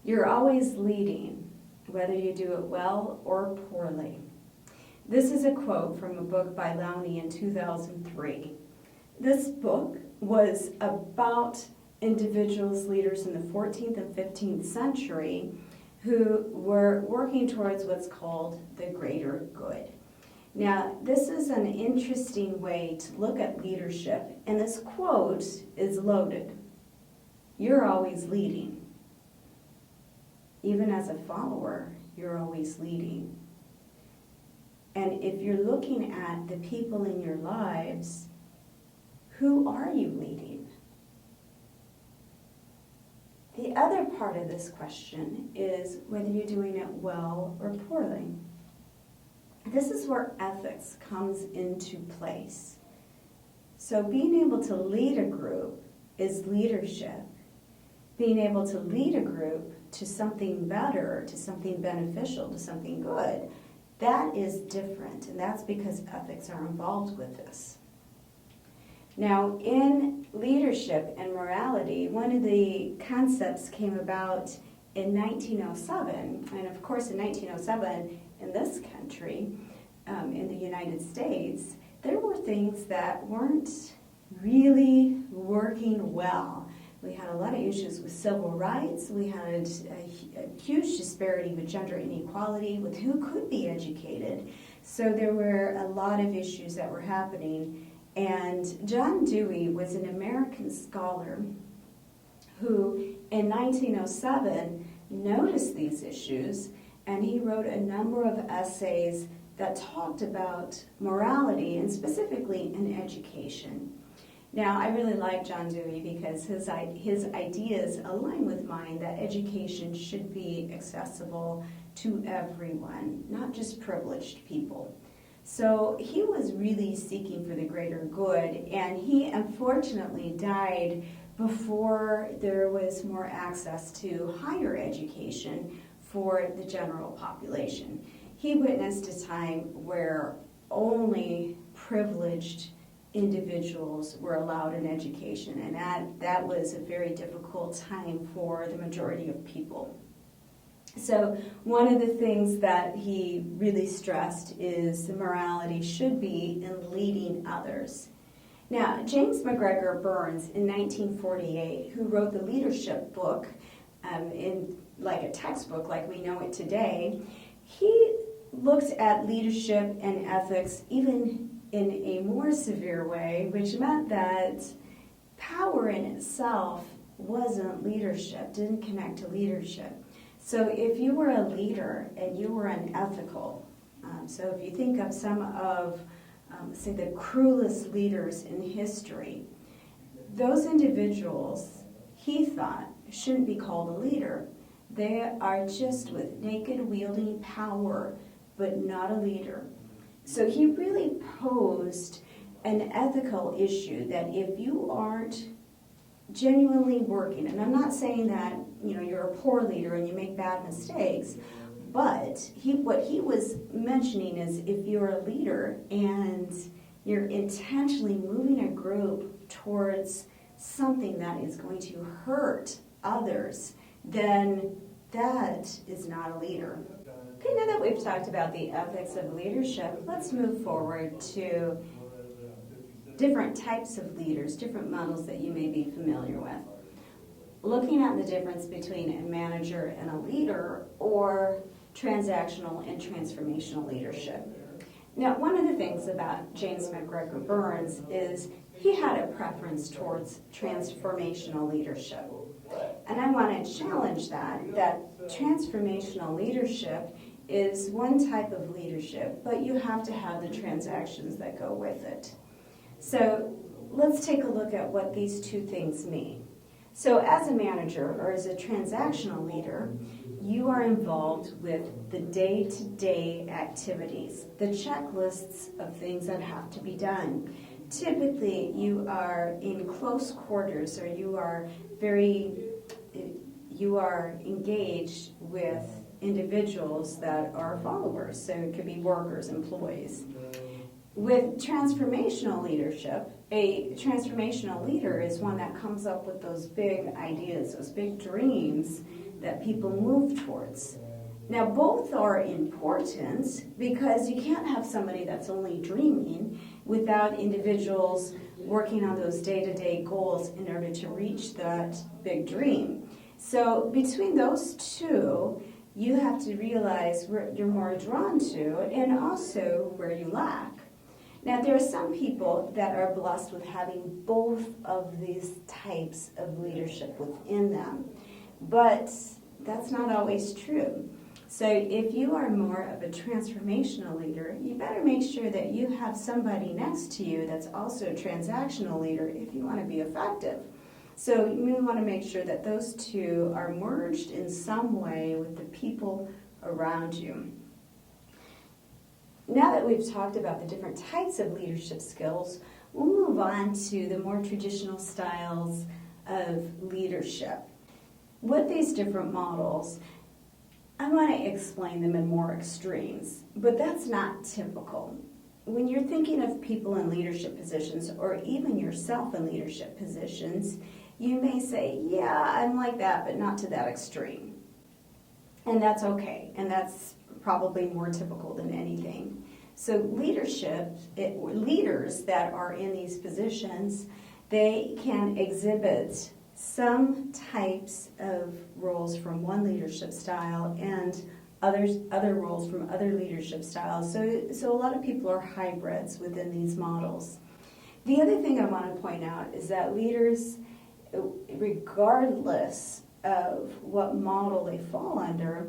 You're always leading, whether you do it well or poorly. This is a quote from a book by Lowney in 2003. This book was about individuals, leaders in the 14th and 15th century who were working towards what's called the greater good. Now, this is an interesting way to look at leadership, and this quote is loaded. You're always leading. Even as a follower, you're always leading. And if you're looking at the people in your lives, who are you leading? The other part of this question is whether you're doing it well or poorly. This is where ethics comes into place. So being able to lead a group is leadership. Being able to lead a group to something better, to something beneficial, to something good, that is different, and that's because ethics are involved with this. Now, in leadership and morality, one of the concepts came about in 1907, and of course in 1907 in this country, in the United States, there were things that weren't really working well. We had a lot of issues with civil rights. We had a huge disparity with gender inequality, with who could be educated. So there were a lot of issues that were happening. And John Dewey was an American scholar who, in 1907, noticed these issues, and he wrote a number of essays that talked about morality, and specifically in education. Now, I really like John Dewey because his ideas align with mine that education should be accessible to everyone, not just privileged people. So he was really seeking for the greater good, and he unfortunately died before there was more access to higher education for the general population. He witnessed a time where only privileged individuals were allowed an education, and that was a very difficult time for the majority of people. So one of the things that he really stressed is the morality should be in leading others. Now, James MacGregor Burns in 1948, who wrote the leadership book in like a textbook like we know it today, he looked at leadership and ethics even in a more severe way, which meant that power in itself wasn't leadership, didn't connect to leadership. So if you were a leader and you were unethical, so if you think of some of, say, the cruelest leaders in history, those individuals, he thought, shouldn't be called a leader. They are just with naked wielding power, but not a leader. So he really posed an ethical issue that if you aren't genuinely working, and I'm not saying that you're a poor leader and you make bad mistakes, but what he was mentioning is if you're a leader and you're intentionally moving a group towards something that is going to hurt others, then that is not a leader. Okay, now that we've talked about the ethics of leadership, let's move forward to different types of leaders, different models that you may be familiar with. Looking at the difference between a manager and a leader, or transactional and transformational leadership. Now, one of the things about James MacGregor Burns is he had a preference towards transformational leadership. And I want to challenge that transformational leadership is one type of leadership, but you have to have the transactions that go with it. So let's take a look at what these two things mean. So as a manager or as a transactional leader, you are involved with the day-to-day activities, the checklists of things that have to be done. Typically, you are in close quarters, or you are engaged with individuals that are followers, so it could be workers, employees. With transformational leadership, a transformational leader is one that comes up with those big ideas, those big dreams that people move towards. Now, both are important because you can't have somebody that's only dreaming without individuals working on those day-to-day goals in order to reach that big dream. So between those two, you have to realize where you're more drawn to and also where you lack. Now, there are some people that are blessed with having both of these types of leadership within them, but that's not always true. So if you are more of a transformational leader, you better make sure that you have somebody next to you that's also a transactional leader if you want to be effective. So you want to make sure that those two are merged in some way with the people around you. Now that we've talked about the different types of leadership skills, we'll move on to the more traditional styles of leadership. With these different models, I want to explain them in more extremes, but that's not typical. When you're thinking of people in leadership positions, or even yourself in leadership positions, you may say, yeah, I'm like that, but not to that extreme. And that's okay, and that's probably more typical than anything. So leaders that are in these positions, they can exhibit some types of roles from one leadership style and other roles from other leadership styles. So a lot of people are hybrids within these models. The other thing I want to point out is that leaders, regardless of what model they fall under,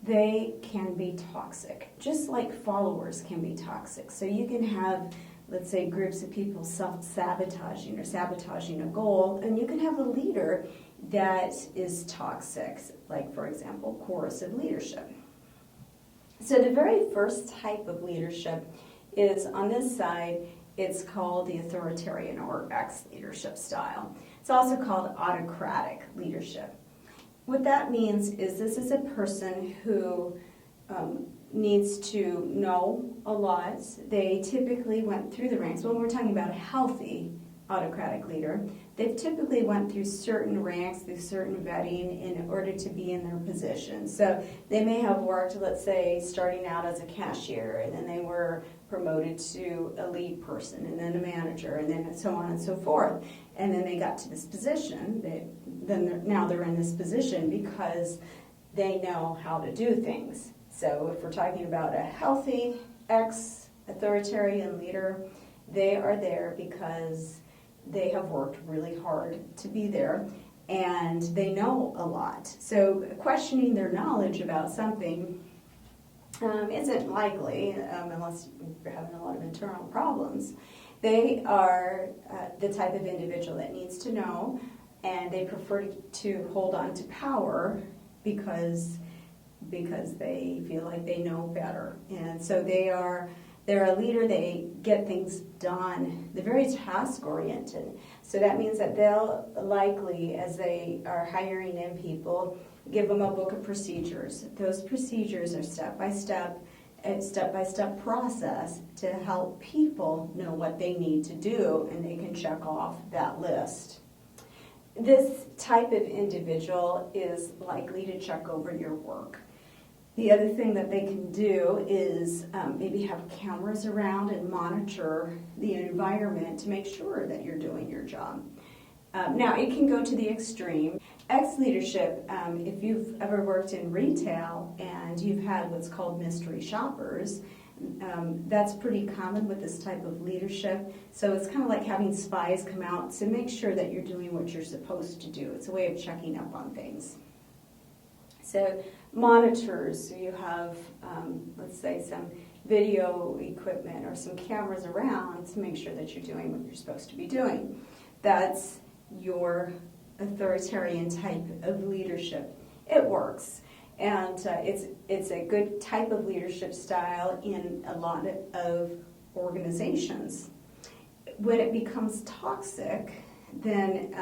they can be toxic, just like followers can be toxic. So you can have, let's say, groups of people self-sabotaging or sabotaging a goal, and you can have a leader that is toxic, like, for example, coercive leadership. So the very first type of leadership is on this side. It's called the authoritarian or X leadership style. It's also called autocratic leadership. What that means is this is a person who needs to know a lot. They typically went through the ranks. When we're talking about a healthy autocratic leader, they've typically went through certain ranks, through certain vetting in order to be in their position. So they may have worked, let's say, starting out as a cashier, and then they were promoted to a lead person, and then a manager, and then so on and so forth. And then they got to this position. Now they're in this position because they know how to do things. So if we're talking about a healthy ex-authoritarian leader, they are there because they have worked really hard to be there, and they know a lot. So questioning their knowledge about something isn't likely unless you're having a lot of internal problems. They are the type of individual that needs to know, and they prefer to hold on to power because they feel like they know better. And so they're a leader. They get things done. They're very task-oriented. So that means that they'll likely, as they are hiring in people, give them a book of procedures. Those procedures are step-by-step process to help people know what they need to do, and they can check off that list. This type of individual is likely to check over your work. The other thing that they can do is maybe have cameras around and monitor the environment to make sure that you're doing your job. Now, it can go to the extreme. Ex-leadership, if you've ever worked in retail and you've had what's called mystery shoppers, that's pretty common with this type of leadership. So it's kind of like having spies come out to make sure that you're doing what you're supposed to do. It's a way of checking up on things. So monitors, so you have, let's say, some video equipment or some cameras around to make sure that you're doing what you're supposed to be doing. That's your authoritarian type of leadership. It works, and it's a good type of leadership style in a lot of organizations. When it becomes toxic, then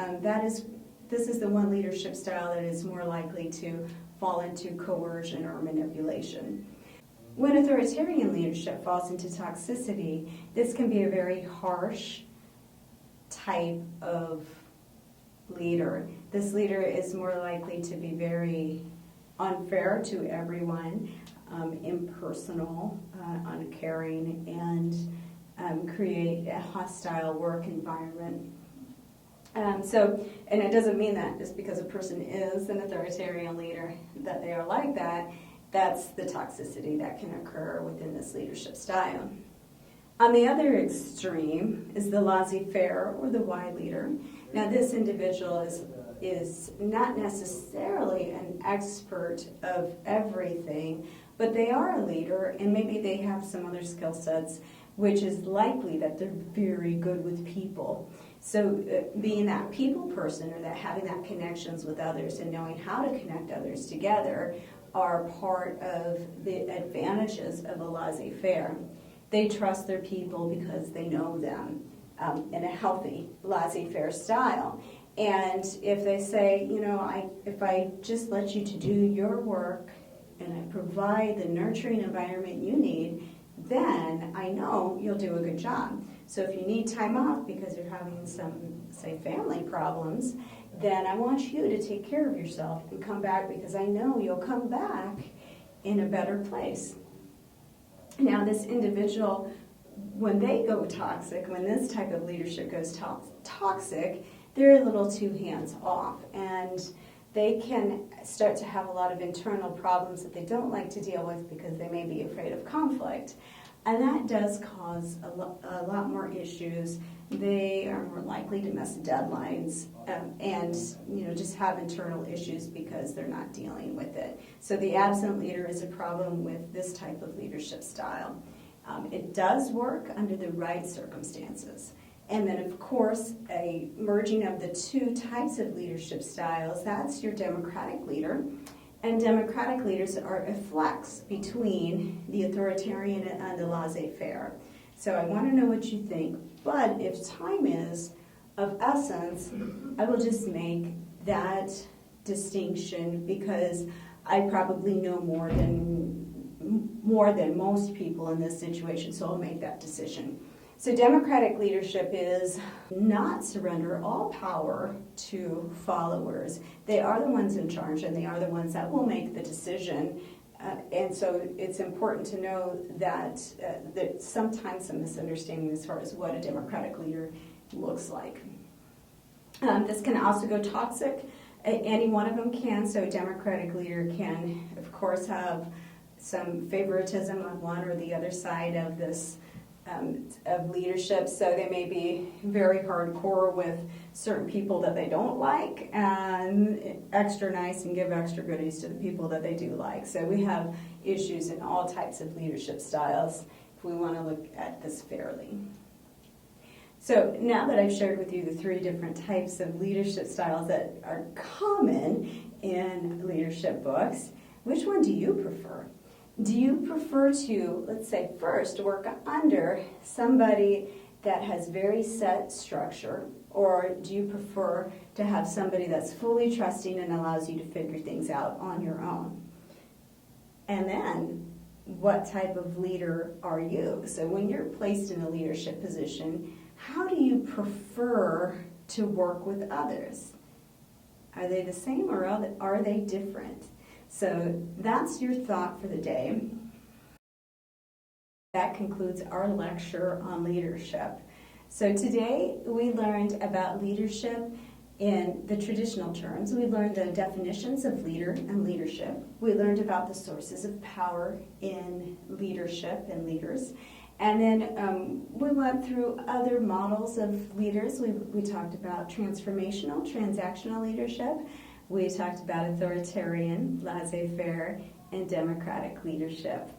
this is the one leadership style that is more likely to fall into coercion or manipulation. When authoritarian leadership falls into toxicity, this can be a very harsh type of leader. This leader is more likely to be very unfair to everyone, impersonal, uncaring, and create a hostile work environment. And it doesn't mean that just because a person is an authoritarian leader that they are like that. That's the toxicity that can occur within this leadership style. On the other extreme is the laissez-faire or the Y leader. Now, this individual is not necessarily an expert of everything, but they are a leader, and maybe they have some other skill sets, which is likely that they're very good with people. So being that people person, or that having that connections with others and knowing how to connect others together, are part of the advantages of a laissez-faire. They trust their people because they know them in a healthy laissez-faire style. And if they say, if I just let you to do your work and I provide the nurturing environment you need, then I know you'll do a good job. So if you need time off because you're having some, say, family problems, then I want you to take care of yourself and come back because I know you'll come back in a better place. Now, this individual, when they go toxic, when this type of leadership goes toxic, they're a little too hands-off, and they can start to have a lot of internal problems that they don't like to deal with because they may be afraid of conflict. And that does cause a lot more issues. They are more likely to miss deadlines and just have internal issues because they're not dealing with it. So the absent leader is a problem with this type of leadership style. It does work under the right circumstances. And then, of course, a merging of the two types of leadership styles, that's your democratic leader. And democratic leaders are a flex between the authoritarian and the laissez-faire. So I want to know what you think. But if time is of essence, I will just make that distinction because I probably know more than most people in this situation, so I'll make that decision. So democratic leadership is not surrender all power to followers. They are the ones in charge, and they are the ones that will make the decision. And so it's important to know that there's sometimes some misunderstanding as far as what a democratic leader looks like. This can also go toxic. Any one of them can. So a democratic leader can, of course, have some favoritism on one or the other side of this of leadership, so they may be very hardcore with certain people that they don't like and extra nice and give extra goodies to the people that they do like. So we have issues in all types of leadership styles if we want to look at this fairly. So now that I've shared with you the three different types of leadership styles that are common in leadership books, which one do you prefer? Do you prefer to, let's say, first work under somebody that has very set structure, or do you prefer to have somebody that's fully trusting and allows you to figure things out on your own? And then, what type of leader are you? So when you're placed in a leadership position, how do you prefer to work with others? Are they the same or are they different? So that's your thought for the day. That concludes our lecture on leadership. So today we learned about leadership in the traditional terms. We learned the definitions of leader and leadership. We learned about the sources of power in leadership and leaders. And then we went through other models of leaders. We talked about transformational, transactional leadership. We talked about authoritarian, laissez-faire, and democratic leadership.